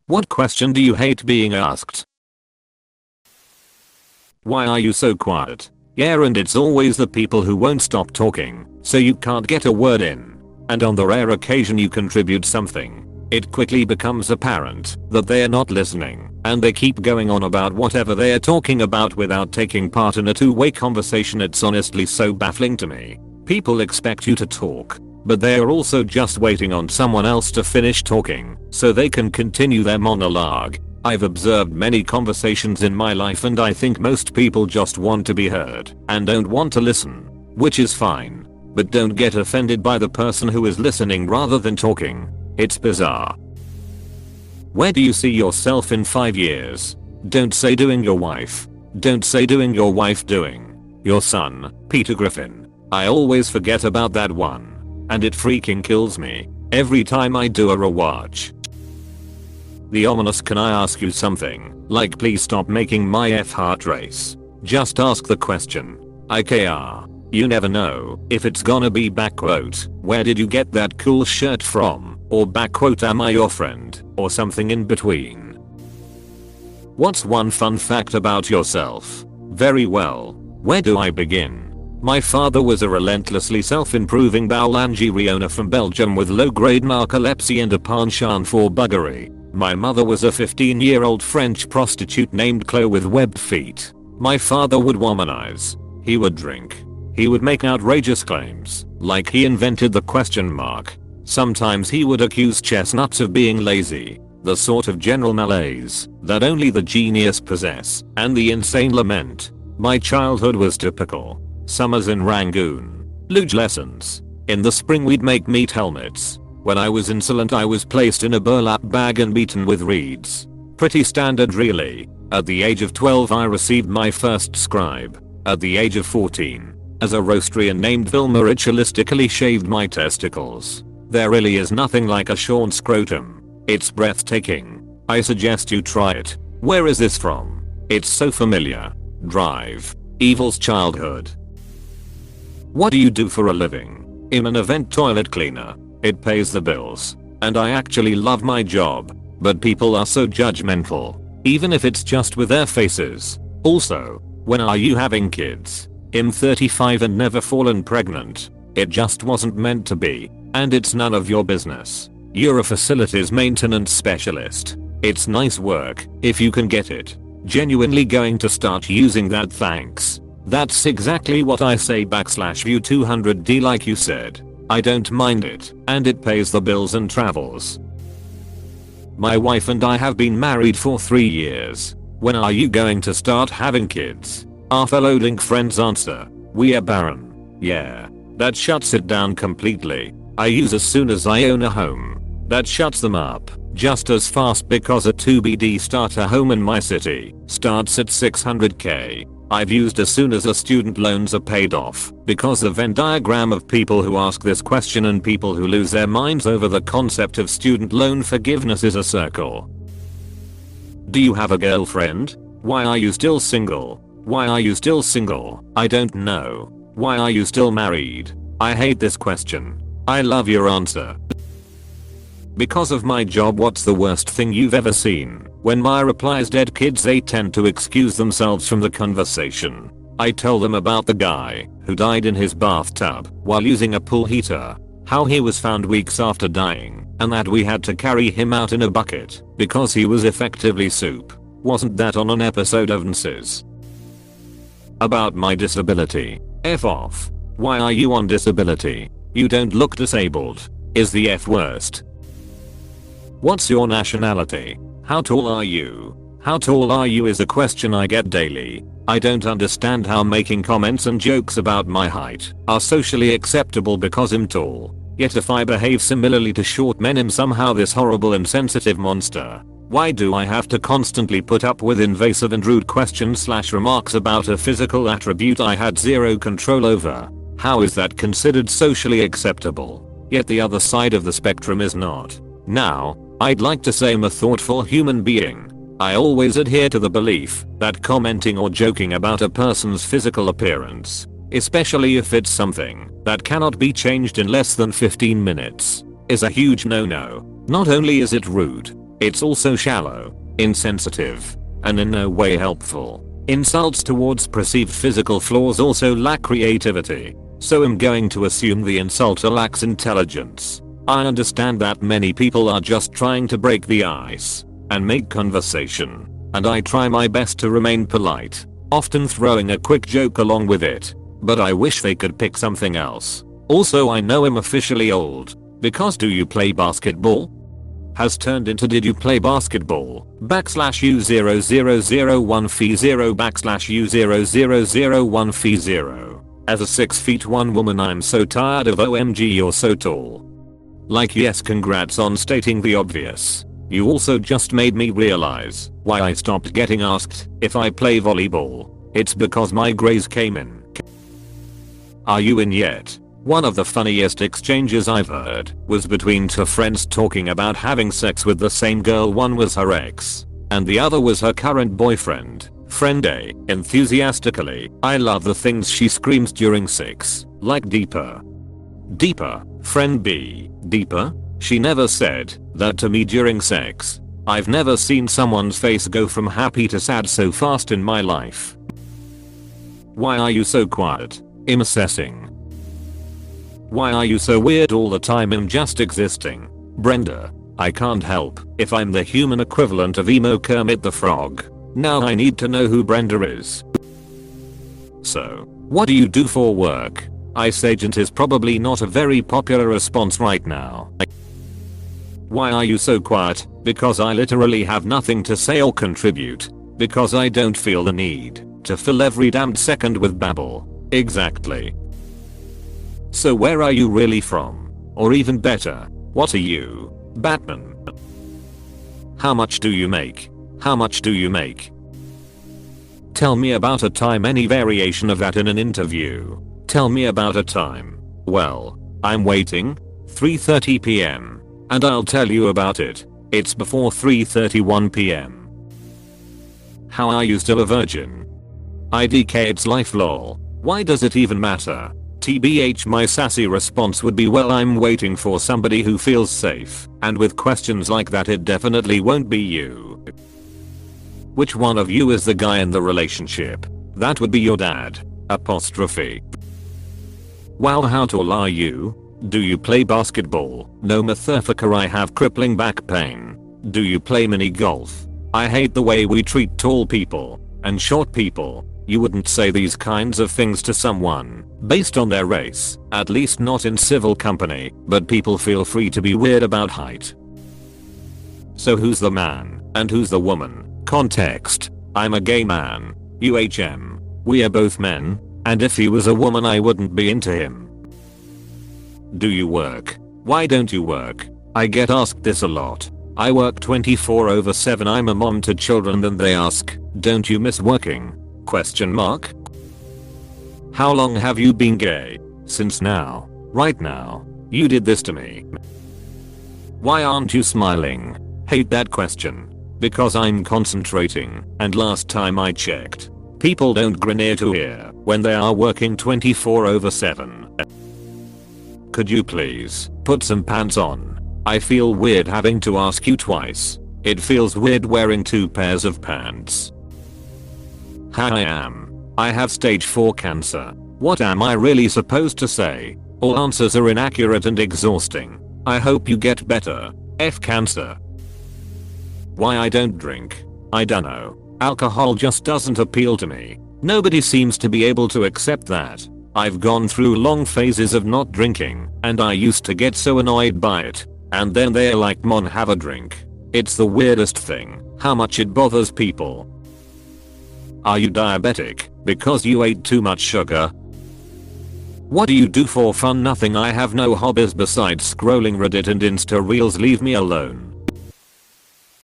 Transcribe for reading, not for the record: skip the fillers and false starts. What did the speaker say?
What question do you hate being asked? Why are you so quiet? Yeah, and it's always the people who won't stop talking, so you can't get a word in. And on the rare occasion you contribute something, it quickly becomes apparent that they're not listening, and they keep going on about whatever they're talking about without taking part in a two-way conversation. It's honestly so baffling to me. People expect you to talk, but they are also just waiting on someone else to finish talking so they can continue their monologue. I've observed many conversations in my life, and I think most people just want to be heard and don't want to listen, which is fine. But don't get offended by the person who is listening rather than talking. It's bizarre. Where do you see yourself in 5 years? Don't say doing your wife. Don't say doing your wife doing your son, Peter Griffin. I always forget about that one, and it freaking kills me every time I do a rewatch. The ominous "can I ask you something?" Like, please stop making my heart race. Just ask the question. IKR. You never know if it's gonna be backquote, "Where did you get that cool shirt from?" or backquote, "Am I your friend?" or something in between. What's one fun fact about yourself? Very well. Where do I begin? My father was a relentlessly self-improving boulangerie owner from Belgium with low-grade narcolepsy and a penchant for buggery. My mother was a 15-year-old French prostitute named Qley with webbed feet. My father would womanize. He would drink. He would make outrageous claims, like he invented the question mark. Sometimes he would accuse chestnuts of being lazy, the sort of general malaise that only the genius possess, and the insane lament. My childhood was typical. Summers in Rangoon. Luge lessons. In the spring we'd make meat helmets. When I was insolent I was placed in a burlap bag and beaten with reeds. Pretty standard really. At the age of 12 I received my first scribe. At the age of 14, as a roastrian named Vilma ritualistically shaved my testicles. There really is nothing like a shorn scrotum. It's breathtaking. I suggest you try it. Where is this from? It's so familiar. Drive. Evil's childhood. What do you do for a living? I'm an event toilet cleaner. It pays the bills, and I actually love my job, but people are so judgmental, even if it's just with their faces. Also, when are you having kids? I'm 35 and never fallen pregnant. It just wasn't meant to be, and it's none of your business. You're a facilities maintenance specialist. It's nice work, if you can get it. Genuinely going to start using that, thanks. That's exactly what I say /view 200D like you said. I don't mind it, and it pays the bills and travels. My wife and I have been married for 3 years. When are you going to start having kids? Our fellow Link friends answer. We are barren. Yeah. That shuts it down completely. I use as soon as I own a home. That shuts them up just as fast because a 2BD starter home in my city starts at $600K. I've used as soon as a student loans are paid off, because the Venn diagram of people who ask this question and people who lose their minds over the concept of student loan forgiveness is a circle. Do you have a girlfriend? Why are you still single? Why are you still single? I don't know. Why are you still married? I hate this question. I love your answer. Because of my job, what's the worst thing you've ever seen? When my reply is dead kids, they tend to excuse themselves from the conversation. I tell them about the guy who died in his bathtub while using a pool heater, how he was found weeks after dying, and that we had to carry him out in a bucket because he was effectively soup. Wasn't that on an episode of NSYS? About my disability. F off. Why are you on disability? You don't look disabled. Is the F worst? What's your nationality? How tall are you? How tall are you is a question I get daily. I don't understand how making comments and jokes about my height are socially acceptable because I'm tall. Yet if I behave similarly to short men, I'm somehow this horrible insensitive monster. Why do I have to constantly put up with invasive and rude questions/remarks about a physical attribute I had zero control over? How is that considered socially acceptable? Yet the other side of the spectrum is not. Now, I'd like to say I'm a thoughtful human being. I always adhere to the belief that commenting or joking about a person's physical appearance, especially if it's something that cannot be changed in less than 15 minutes, is a huge no-no. Not only is it rude, It's also shallow, insensitive, and in no way helpful. Insults towards perceived physical flaws also lack creativity, so I'm going to assume the insulter lacks intelligence. I understand that many people are just trying to break the ice and make conversation, and I try my best to remain polite, often throwing a quick joke along with it, but I wish they could pick something else. Also, I know I'm officially old, because do you play basketball? Has turned into did you play basketball /U0001 fee 0 /U0001 fee 0. As a 6'1" woman, I'm so tired of OMG you're so tall. Like, yes, congrats on stating the obvious. You also just made me realize why I stopped getting asked if I play volleyball. It's because my grades came in. Are you in yet? One of the funniest exchanges I've heard was between two friends talking about having sex with the same girl. One was her ex, and the other was her current boyfriend. Friend A, enthusiastically, I love the things she screams during sex, like deeper. Deeper. Friend B, deeper? She never said that to me during sex. I've never seen someone's face go from happy to sad so fast in my life. Why are you so quiet? I'm assessing. Why are you so weird all the time? I'm just existing. Brenda, I can't help if I'm the human equivalent of emo Kermit the Frog. Now I need to know who Brenda is. So, what do you do for work? ICE agent is probably not a very popular response right now. Why are you so quiet? Because I literally have nothing to say or contribute. Because I don't feel the need to fill every damned second with babble. Exactly. So where are you really from? Or even better, what are you? Batman. How much do you make? How much do you make? Tell me about a time, any variation of that in an interview. Tell me about a time. Well, I'm waiting. 3:30 PM. And I'll tell you about it. It's before 3:31 PM. How are you still a virgin? IDK, it's life lol. Why does it even matter? TBH, my sassy response would be, well, I'm waiting for somebody who feels safe, and with questions like that it definitely won't be you. Which one of you is the guy in the relationship? That would be your dad. Apostrophe. Wow, how tall are you? Do you play basketball? No, motherfucker, I have crippling back pain. Do you play mini golf? I hate the way we treat tall people and short people. You wouldn't say these kinds of things to someone based on their race, at least not in civil company, but people feel free to be weird about height. So who's the man and who's the woman? Context. I'm a gay man. UHM. We are both men, and if he was a woman I wouldn't be into him. Do you work? Why don't you work? I get asked this a lot. I work 24/7. I'm a mom to children, and they ask, don't you miss working? Question mark. How long have you been gay? Since now. Right now. You did this to me. Why aren't you smiling? Hate that question. Because I'm concentrating, and last time I checked, people don't grin ear to ear when they are working 24/7. Could you please put some pants on? I feel weird having to ask you twice. It feels weird wearing two pairs of pants. I am. I have stage 4 cancer. What am I really supposed to say? All answers are inaccurate and exhausting. I hope you get better. F cancer. Why I don't drink? I dunno. Alcohol just doesn't appeal to me. Nobody seems to be able to accept that. I've gone through long phases of not drinking, and I used to get so annoyed by it. And then they're like, "Mon, have a drink." It's the weirdest thing, how much it bothers people. Are you diabetic because you ate too much sugar? What do you do for fun? Nothing. I have no hobbies besides scrolling Reddit and Insta Reels. Leave me alone.